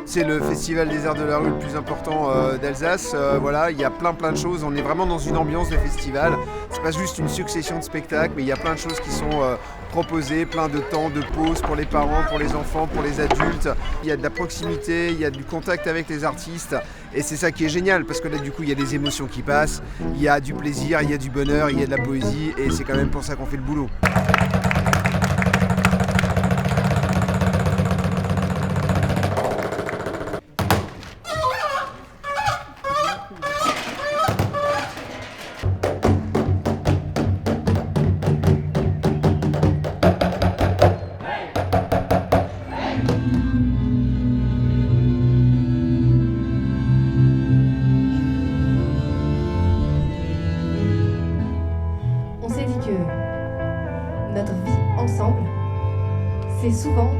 C'est le festival des arts de la rue le plus important d'Alsace. Voilà, il y a plein de choses. On est vraiment dans une ambiance de festival. C'est pas juste une succession de spectacles, mais il y a plein de choses qui sont proposées, plein de temps, de pauses pour les parents, pour les enfants, pour les adultes. Il y a de la proximité, il y a du contact avec les artistes. Et c'est ça qui est génial, parce que là, du coup, il y a des émotions qui passent, il y a du plaisir, il y a du bonheur, il y a de la poésie, et c'est quand même pour ça qu'on fait le boulot. On s'est dit que notre vie ensemble, c'est souvent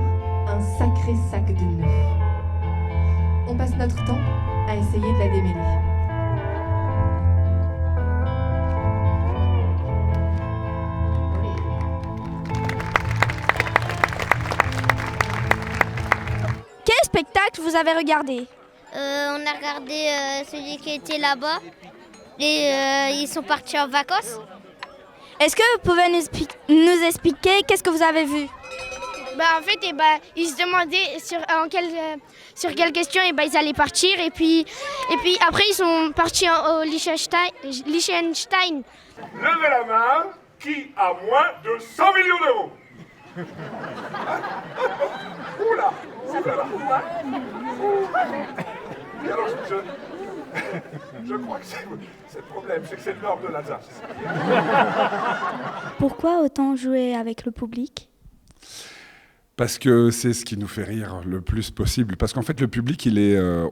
un sacré sac de nœuds. On passe notre temps à essayer de la démêler. Quel spectacle vous avez regardé? On a regardé celui qui était là-bas et ils sont partis en vacances. Est-ce que vous pouvez nous expliquer qu'est-ce que vous avez vu? En fait, ils se demandaient sur quelle question ils allaient partir. Et puis après, ils sont partis au Liechtenstein. Levez la main, qui a moins de 100 millions d'euros? Oula, Et alors, je crois que c'est le problème, c'est que c'est le nord de l'Alsace. Pourquoi autant jouer avec le public? Parce que c'est ce qui nous fait rire le plus possible. Parce qu'en fait, le public,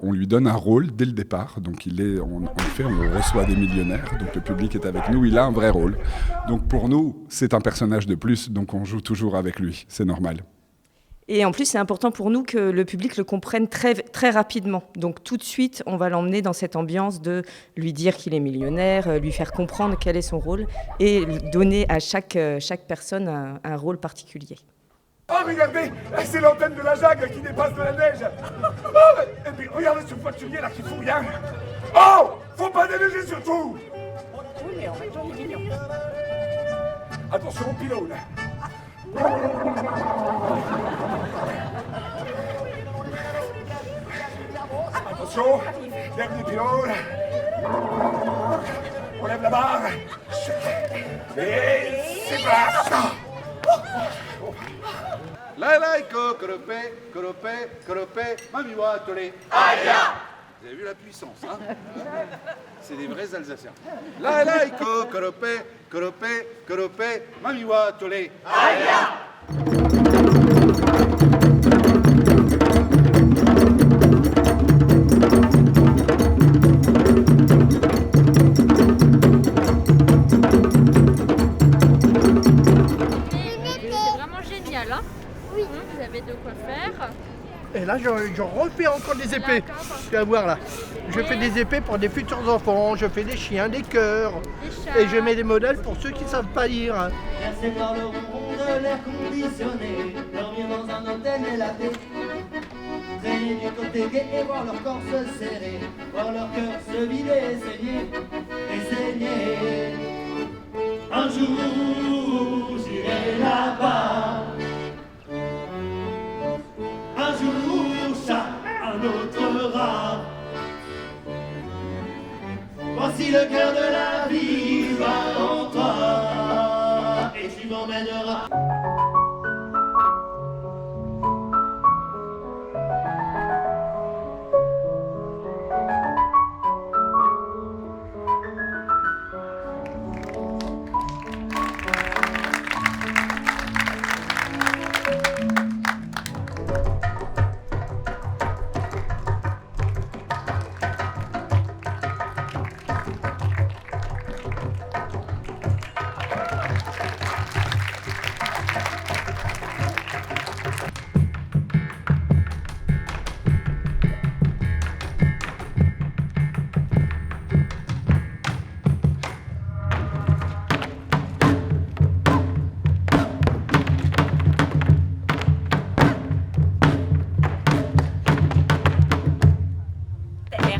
on lui donne un rôle dès le départ. Donc, on reçoit des millionnaires. Donc, le public est avec nous, il a un vrai rôle. Donc, pour nous, c'est un personnage de plus. Donc, on joue toujours avec lui. C'est normal. Et en plus, c'est important pour nous que le public le comprenne très, très rapidement. Donc, tout de suite, on va l'emmener dans cette ambiance de lui dire qu'il est millionnaire, lui faire comprendre quel est son rôle et donner à chaque personne un rôle particulier. Oh, regardez, c'est l'antenne de la Jague qui dépasse de la neige. Oh, et puis regardez ce voiturier là qui fout rien. Oh, faut pas déneiger surtout. Oui, mais en fait, j'en ai mignon. Attention au pylône. Attention, dernier pylône. On lève la barre. Et c'est parti. Laïlaïko, Koropé, Mamiwa, Tolé. Aïe! Vous avez vu la puissance, hein? C'est des vrais Alsaciens. Laïlaïko, Koropé, Mamiwa, Tolé. Aïe! Vous avez de quoi faire. Et là, je refais encore des épées. Tu vas voir là. Je fais des épées pour des futurs enfants, je fais des chiens, des cœurs. Et je mets des modèles pour ceux qui ne savent pas lire. Bercé par le ronron de l'air conditionné, dormir dans un hôtel et la paix. Traîner du côté gay et voir leur corps se serrer, voir leur cœur se vider et saigner. Un jour, j'irai là-bas. Un jour, chat, un autre rat. Voici le cœur de la vie va en toi, et tu m'emmèneras.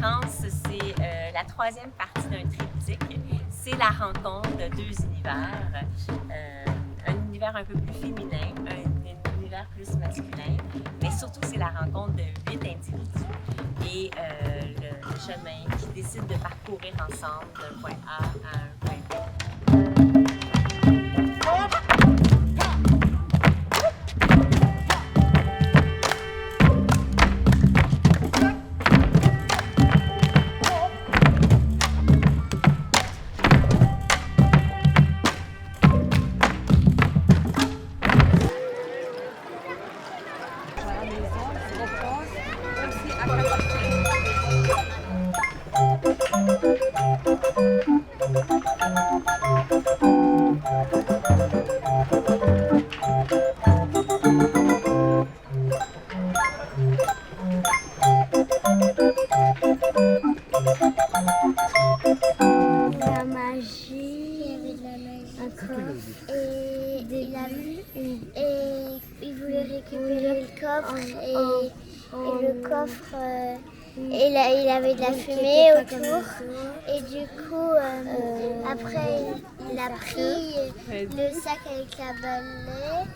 conférence, c'est la troisième partie d'un triptyque. C'est la rencontre de deux univers. Un univers un peu plus féminin, un univers plus masculin, mais surtout c'est la rencontre de 8 individus et le chemin qu'ils décident de parcourir ensemble d'un point A à un point B. La magie, il y avait de la magie, un coffre et de la lune. Et il voulait récupérer le coffre et le coffre, et il avait de la fumée autour. Et du coup, après, il a pris le sac avec la balai.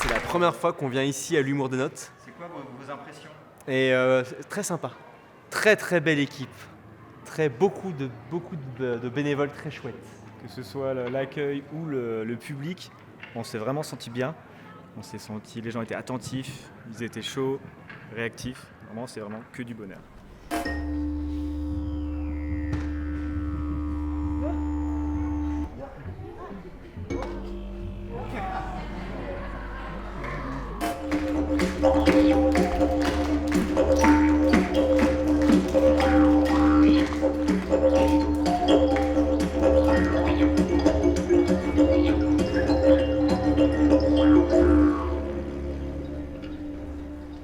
C'est la première fois qu'on vient ici à l'Humour de Notes. C'est quoi vos impressions? Et très sympa. Très très belle équipe. Beaucoup de bénévoles très chouettes. Que ce soit l'accueil ou le public, on s'est vraiment senti bien. On s'est senti, les gens étaient attentifs, ils étaient chauds, réactifs. Vraiment, c'est vraiment que du bonheur.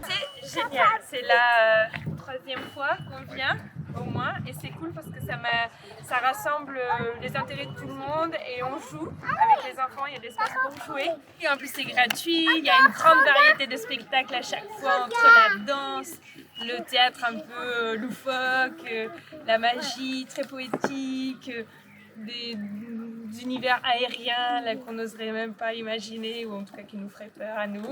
C'est génial, c'est la troisième fois qu'on vient au moins et c'est cool parce que ça rassemble les intérêts de tout le monde et on joue avec les enfants, il y a de l'espace pour jouer. Et en plus c'est gratuit, il y a une grande variété de spectacles à chaque fois entre la danse, le théâtre un peu loufoque, la magie très poétique, des univers aériens là, qu'on n'oserait même pas imaginer ou en tout cas qui nous feraient peur à nous.